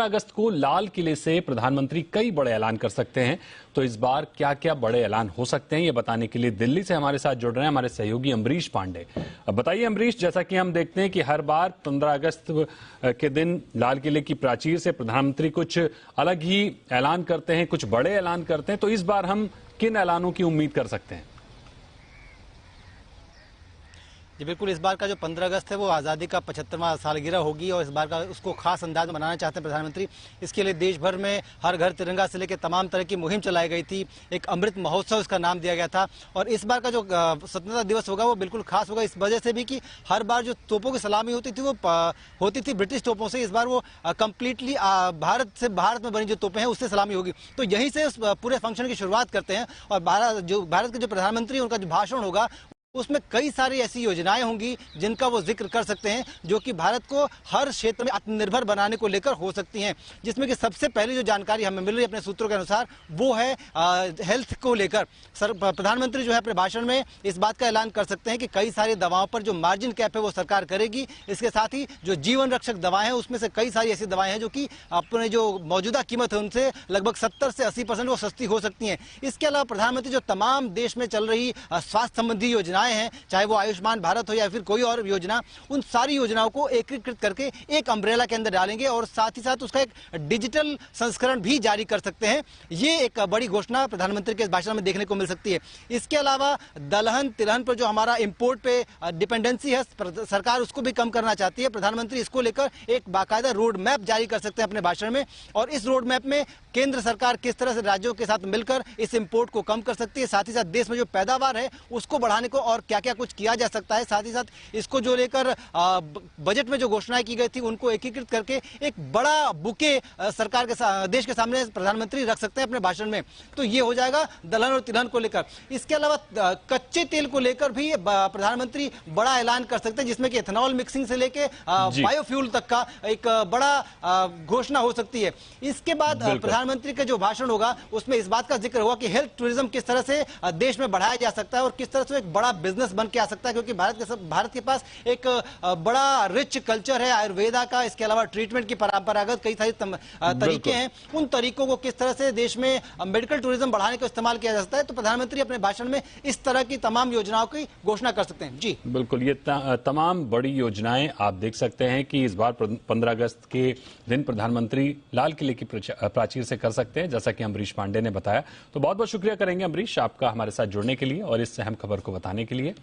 अगस्त को लाल किले से प्रधानमंत्री कई बड़े ऐलान कर सकते हैं। तो इस बार क्या क्या बड़े ऐलान हो सकते हैं, ये बताने के लिए दिल्ली से हमारे साथ जुड़ रहे हैं हमारे सहयोगी अमरीश पांडे। अब बताइए अमरीश, जैसा कि हम देखते हैं कि हर बार 15 अगस्त के दिन लाल किले की प्राचीर से प्रधानमंत्री कुछ अलग ही ऐलान करते हैं, कुछ बड़े ऐलान करते हैं। तो इस बार हम किन ऐलानों की उम्मीद कर सकते हैं? जी बिल्कुल, इस बार का जो 15 अगस्त है वो आज़ादी का 75वां सालगिरह होगी और इस बार का उसको खास अंदाज में मनाना चाहते हैं प्रधानमंत्री। इसके लिए देश भर में हर घर तिरंगा से लेकर तमाम तरह की मुहिम चलाई गई थी। एक अमृत महोत्सव इसका नाम दिया गया था और इस बार का जो स्वतंत्रता दिवस होगा वो बिल्कुल खास होगा इस वजह से भी कि हर बार जो तोपों की सलामी होती थी वो होती थी ब्रिटिश तोपों से। इस बार वो कंप्लीटली भारत में बनी जो तोपें हैं उससे सलामी होगी। तो यहीं से उस पूरे फंक्शन की शुरुआत करते हैं और भारत के जो प्रधानमंत्री उनका जो भाषण होगा उसमें कई सारी ऐसी योजनाएं होंगी जिनका वो जिक्र कर सकते हैं जो कि भारत को हर क्षेत्र में आत्मनिर्भर बनाने को लेकर हो सकती हैं। जिसमें कि सबसे पहली जो जानकारी हमें मिल रही है अपने सूत्रों के अनुसार वो है हेल्थ को लेकर। प्रधानमंत्री जो है अपने भाषण में इस बात का ऐलान कर सकते हैं कि कई सारी दवाओं पर जो मार्जिन कैप है वो सरकार करेगी। इसके साथ ही जो जीवन रक्षक दवाएं हैं उसमें से कई सारी ऐसी दवाएं हैं जो कि अपने जो मौजूदा कीमत है उनसे लगभग 70 से 80% वो सस्ती हो सकती हैं। इसके अलावा प्रधानमंत्री जो तमाम देश में चल रही स्वास्थ्य संबंधी योजनाएं हैं, चाहे वो आयुष्मान भारत हो या फिर कोई और योजना, उन सारी योजनाओं को एकीकृत करके एक अम्ब्रेला के अंदर डालेंगे और साथ ही साथ उसका एक डिजिटल संस्करण भी जारी कर सकते हैं। ये एक बड़ी घोषणा प्रधानमंत्री के इस भाषण में देखने को मिल सकती है। इसके अलावा दलहन तिलहन पर जो हमारा इंपोर्ट पे डिपेंडेंसी है सरकार उसको भी कम करना चाहती है। प्रधानमंत्री इसको लेकर एक बाकायदा रोड मैप जारी कर सकते हैं अपने भाषण में और इस रोड मैप में केंद्र सरकार किस तरह से राज्यों के साथ मिलकर इस इंपोर्ट को कम कर सकती है, साथ ही साथ देश में जो पैदावार है उसको बढ़ाने को और क्या क्या कुछ किया जा सकता है। साथ ही साथ इसको जो लेकर बजट में जो घोषणाएं की गई थी उनको एकीकृत करके एक बड़ा बुके सरकार के देश के सामने प्रधानमंत्री रख सकते हैं अपने भाषण में। तो ये हो जाएगा दलहन और तिलहन को लेकर। इसके अलावा कच्चे तेल को लेकर भी प्रधानमंत्री बड़ा ऐलान कर सकते हैं जिसमें कि एथेनॉल मिक्सिंग से लेकर बायोफ्यूल तक का एक बड़ा घोषणा हो सकती है। इसके बाद प्रधानमंत्री का जो भाषण होगा उसमें इस बात का जिक्र होगा कि हेल्थ टूरिज्म किस तरह से देश में बढ़ाया जा सकता है और किस तरह से एक बड़ा बिजनेस बन के आ सकता है, क्योंकि भारत के पास एक बड़ा रिच कल्चर है आयुर्वेदा का। इसके अलावा ट्रीटमेंट की परंपरागत कई सारी तरीके हैं, उन तरीकों को किस तरह से देश में मेडिकल टूरिज्म बढ़ाने को इस्तेमाल किया जा सकता है। तो प्रधानमंत्री अपने भाषण में इस तरह की तमाम योजनाओं की घोषणा कर सकते हैं। जी बिल्कुल, ये तमाम बड़ी योजनाएं आप देख सकते हैं कि इस बार 15 अगस्त के दिन प्रधानमंत्री लाल किले की प्राचीर से कर सकते हैं, जैसा कि अमरीश पांडे ने बताया। तो बहुत बहुत शुक्रिया करेंगे अमरीश आपका हमारे साथ जुड़ने के लिए और इस अहम खबर को बताने के लिए।